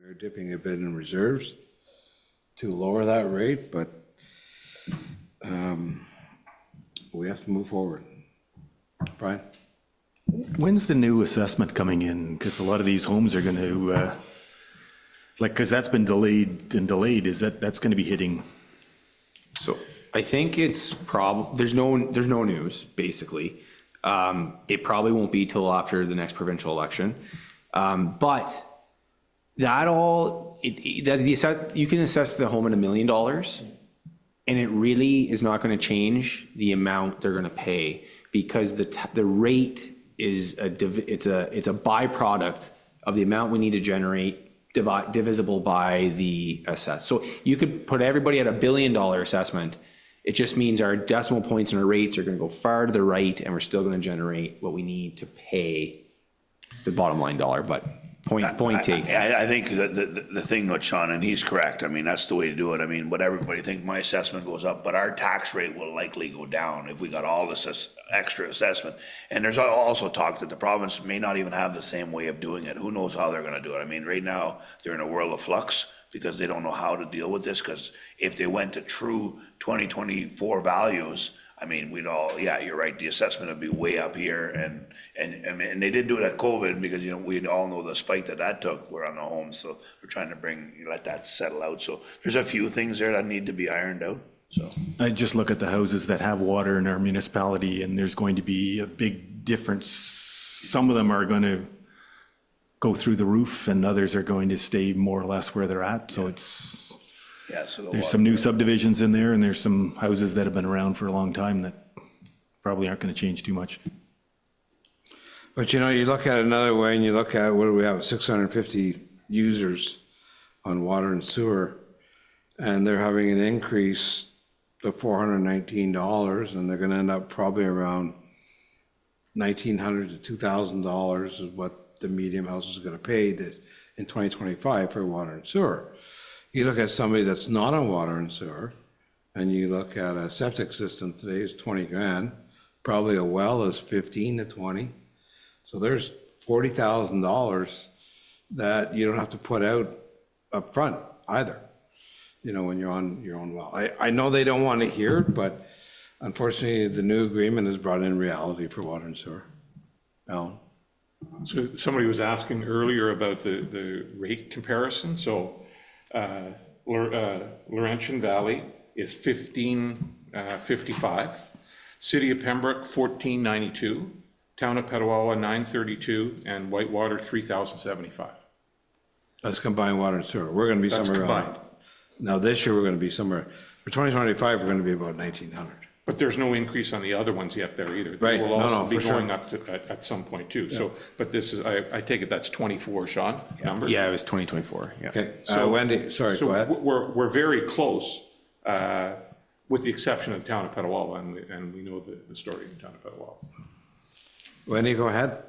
We're dipping a bit in reserves to lower that rate, but we have to move forward. Brian? When's the new assessment coming in? Because a lot of these homes are going to, because that's been delayed and delayed, that's going to be hitting? So I think it's there's no news, basically. It probably won't be till after the next provincial election. But that all, you can assess the home at $1 million, and it really is not going to change the amount they're going to pay, because the rate is it's a byproduct of the amount we need to generate divisible by the assess. So you could put everybody at $1 billion assessment. It just means our decimal points and our rates are going to go far to the right, and we're still going to generate what we need to pay the bottom line dollar. But point taken. I think the thing with Sean, and he's correct, I mean, that's the way to do it. I mean, what everybody thinks, my assessment goes up, but our tax rate will likely go down if we got all this extra assessment. And there's also talk that the province may not even have the same way of doing it. Who knows how they're gonna do it? I mean, right now, they're in a world of flux because they don't know how to deal with this, because if they went to true 2024 values, I mean, we'd all, yeah, you're right, the assessment would be way up here, and they didn't do it at COVID because, you know, we all know the spike that took. We're on the home, so we're trying to let that settle out. So there's a few things there that need to be ironed out. So I just look at the houses that have water in our municipality, and there's going to be a big difference. Some of them are going to go through the roof, and others are going to stay more or less where they're at. So there's some new subdivisions in there, and there's some houses that have been around for a long time that probably aren't going to change too much. But you know, you look at it another way, and you look at, what do we have, 650 users on water and sewer, and they're having an increase of $419, and they're going to end up probably around $1,900 to $2,000 is what the medium house is going to pay this in 2025 for water and sewer. You look at somebody that's not on water and sewer, and you look at a septic system today is 20 grand, probably a well is 15 to 20. So there's $40,000 that you don't have to put out up front either, you know, when you're on your own well. I know they don't want to hear it, but unfortunately the new agreement has brought in reality for water and sewer. Alan? So somebody was asking earlier about the rate comparison. So Laurentian Valley is $15.55, City of Pembroke $14.92, Town of Petawawa $9.32, and Whitewater $3,075. That's combined water and sewer. We're going to be somewhere around. Now this year we're going to be somewhere, for 2025 we're going to be about 1,900. But there's no increase on the other ones yet there either. Right. They will also be for going sure. up to, at some point too. Yeah. So, but this is, I take it that's 24, Sean, numbers? Yeah, it was 2024. Yeah. Okay, So- Wendy, sorry, So go ahead. we're very close, with the exception of the Town of Petawawa, and we know the story in the Town of Petawawa. Wendy, go ahead.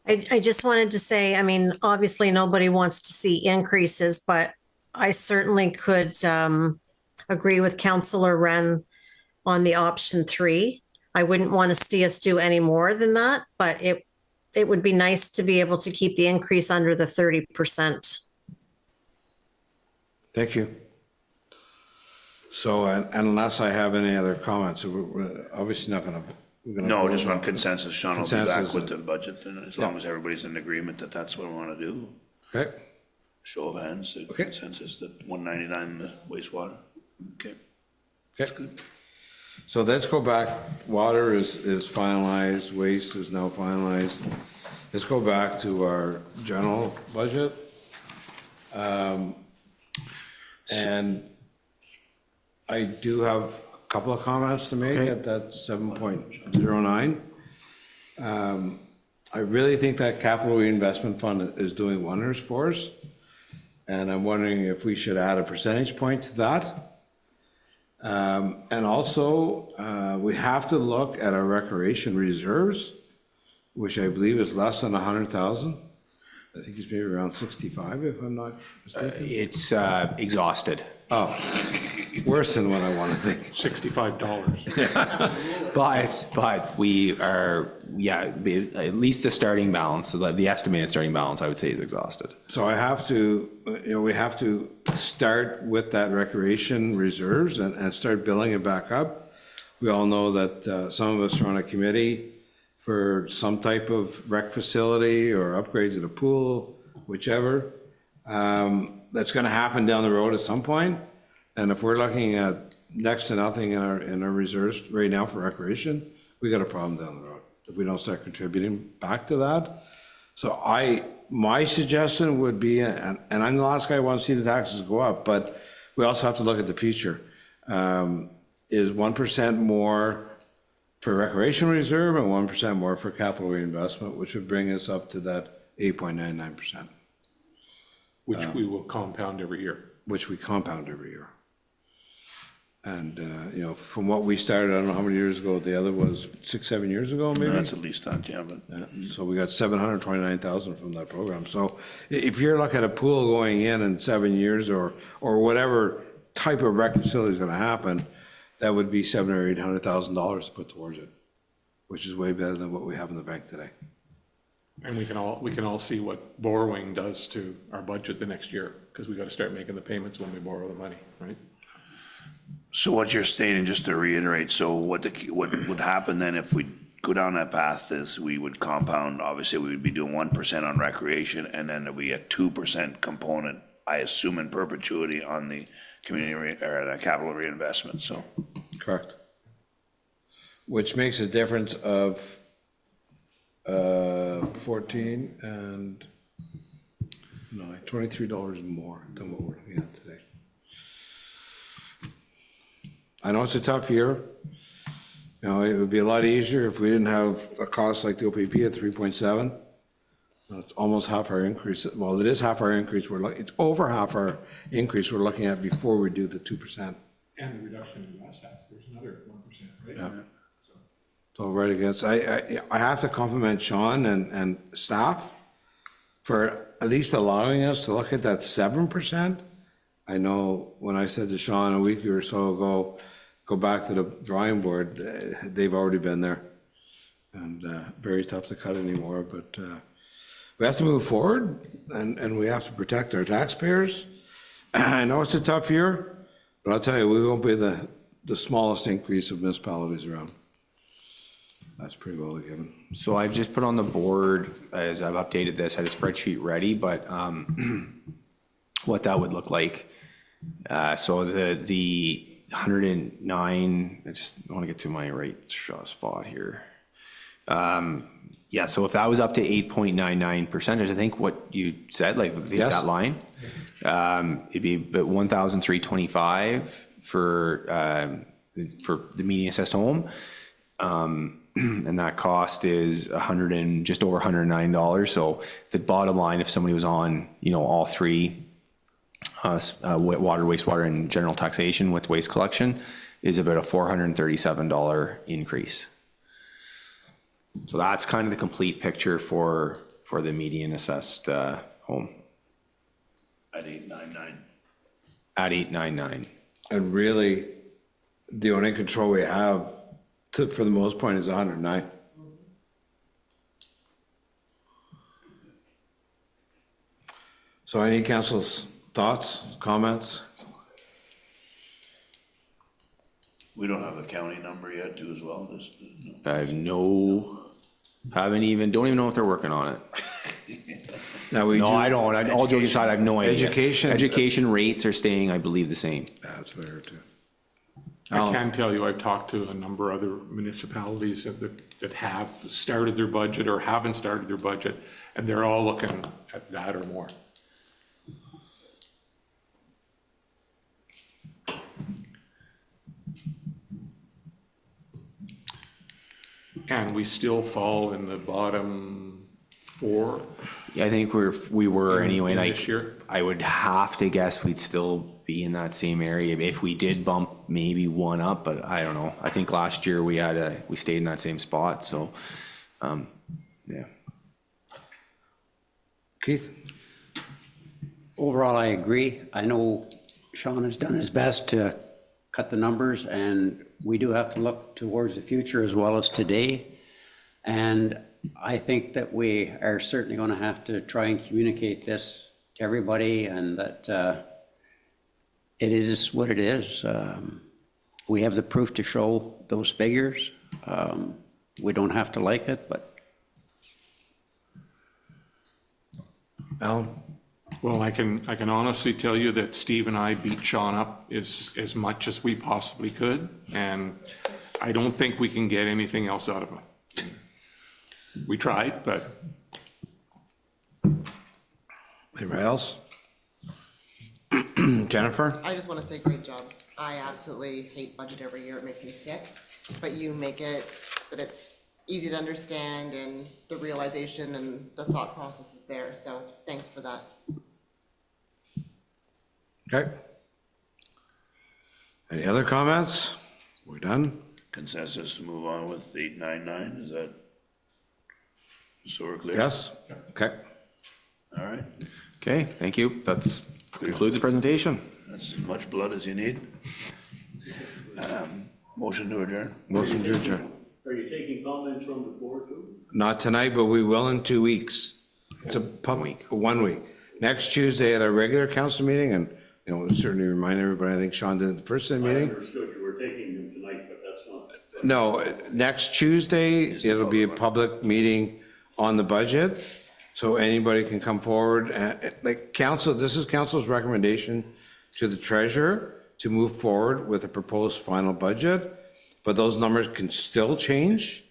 I just wanted to say, I mean, obviously nobody wants to see increases, but I certainly could agree with Councillor Wren on the option 3. I wouldn't want to see us do any more than that, but it would be nice to be able to keep the increase under the 30%. Thank you. So, and unless I have any other comments, we're obviously not going to. no, just on consensus, Sean will be back Consensus. with the budget, and as long as everybody's in agreement that that's what we want to do. Okay, Show of hands, the Okay. consensus that 199 the wastewater. Okay. okay. So let's go back. Water is finalized, waste is now finalized. Let's go back to our general budget. And I do have a couple of comments to make at that 7.09. I really think that capital reinvestment fund is doing wonders for us. And I'm wondering if we should add a percentage point to that. And also, we have to look at our recreation reserves, which I believe is less than 100,000. I think it's maybe around 65, if I'm not mistaken. It's exhausted. Oh, worse than what I want to think. $65. But yeah, at least the starting balance, so the estimated starting balance, I would say is exhausted. So I have to, we have to start with that recreation reserves and start building it back up. We all know that some of us are on a committee for some type of rec facility or upgrades of the pool, whichever. That's gonna happen down the road at some point. And if we're looking at next to nothing in our reserves right now for recreation, we got a problem down the road if we don't start contributing back to that. So my suggestion would be, and I'm the last guy who wants to see the taxes go up, but we also have to look at the future. Is 1% more for recreation reserve and 1% more for capital reinvestment, which would bring us up to that 8.99%, Which we will compound every year. which we compound every year. And, from what we started, I don't know how many years ago, the other was 6, 7 years ago, maybe? That's at least that, yeah, but. Yeah, so we got 729,000 from that program. So if you're looking at a pool going in 7 years or whatever type of rec facility is gonna happen, that would be $700,000 or $800,000 to put towards it, which is way better than what we have in the bank today. And we can all see what borrowing does to our budget the next year, because we got to start making the payments when we borrow the money, right? So what you're stating, just to reiterate, so what would happen then if we go down that path is we would compound, obviously we would be doing 1% on recreation, and then there'd be a 2% component, I assume in perpetuity, on the or the capital reinvestment, so. Correct. Which makes a difference of 14 and $23 more than what we're looking at today. I know it's a tough year. It would be a lot easier if we didn't have a cost like the OPP at 3.7. It's almost half our increase. Well, it is half our increase. It's over half our increase we're looking at before we do the 2%. And the reduction in gas tax, there's another 1%, right? Yeah. So right against, I have to compliment Sean and staff for at least allowing us to look at that 7%. I know when I said to Sean a week or so ago, go back to the drawing board, they've already been there. And very tough to cut anymore, but we have to move forward and we have to protect our taxpayers. I know it's a tough year, but I'll tell you, we won't be the smallest increase of municipalities around. That's pretty well given. So I've just put on the board, as I've updated this, had a spreadsheet ready, but what that would look like. So the 109, I just want to get to my right spot here. Yeah, so if that was up to 8.99%, I think what you said, like Yes. that line, it'd be about 1,325 for the median assessed home. And that cost is just over $109. So the bottom line, if somebody was on, all three, water, wastewater, and general taxation with waste collection, is about a $437 increase. So that's kind of the complete picture for the median assessed home At 899. at 899. And really, the only control we have for the most part is 109. So any council's thoughts, comments? We don't have a county number yet too as well, just, no. I have don't even know if they're working on it. Now we No, do- I don't. All joking aside, I have no idea. Education- Rates are staying, I believe, the same. That's fair too. I can tell you, I've talked to a number of other municipalities that have started their budget or haven't started their budget, and they're all looking at that or more. And we still fall in the bottom 4. Yeah, I think we were anyway. in And this year? I would have to guess we'd still be in that same area. If we did bump maybe one up, but I don't know. I think last year we stayed in that same spot. So, yeah. Keith? Overall, I agree. I know Sean has done his best to cut the numbers, and we do have to look towards the future as well as today. And I think that we are certainly going to have to try and communicate this to everybody, and that it is what it is. We have the proof to show those figures. We don't have to like it, but Alan? Well, I can honestly tell you that Steve and I beat Sean up as much as we possibly could, and I don't think we can get anything else out of him. We tried, but Anybody else? Jennifer? I just want to say great job. I absolutely hate budget every year. It makes me sick. But you make it that it's easy to understand and the realization and the thought process is there. So thanks for that. Okay. Any other comments? We're done? Consensus to move on with 899, is that, so we're clear? Yes? Okay. All right, Okay, thank you. That's concludes the presentation. that's as much blood as you need. Motion to adjourn. Motion to adjourn. Are you taking comments from the floor too? Not tonight, but we will in 2 weeks. It's a week. 1 week. Next Tuesday at our regular council meeting, and, you know, certainly remind everybody, I think Sean did it the first day I meeting. understood you were taking them tonight, but that's not. No, next Tuesday, it'll be a public meeting on the budget, so anybody can come forward. Like council, this is council's recommendation to the treasurer to move forward with a proposed final budget, but those numbers can still change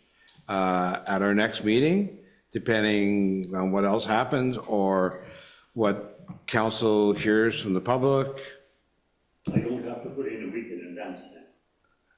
at our next meeting, depending on what else happens or what council hears from the public. I don't have to put in a week in advance then.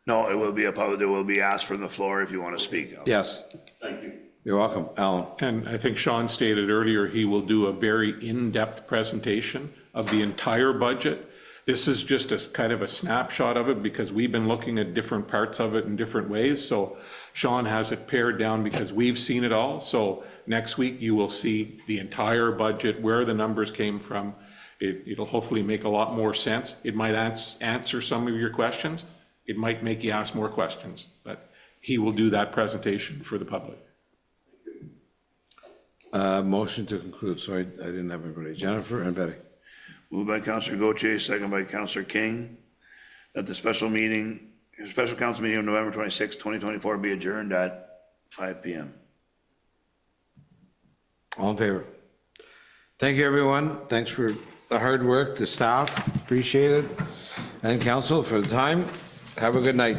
No, it will be a public, it will be asked from the floor if you want to speak. Yes, Thank you. you're welcome, Alan. and I think Sean stated earlier, he will do a very in-depth presentation of the entire budget. This is just a kind of a snapshot of it because we've been looking at different parts of it in different ways. So Sean has it pared down because we've seen it all. So next week you will see the entire budget, where the numbers came from. It'll hopefully make a lot more sense. It might answer some of your questions. It might make you ask more questions, but he will do that presentation for the public. Motion to conclude, sorry, I didn't have everybody. Jennifer and Betty. Moved by Counselor Gauthier, second by Counselor King, that the special council meeting of November 26, 2024 be adjourned at 5 PM. All in favor? Thank you, everyone. Thanks for the hard work, the staff, appreciate it, and council for the time. Have a good night.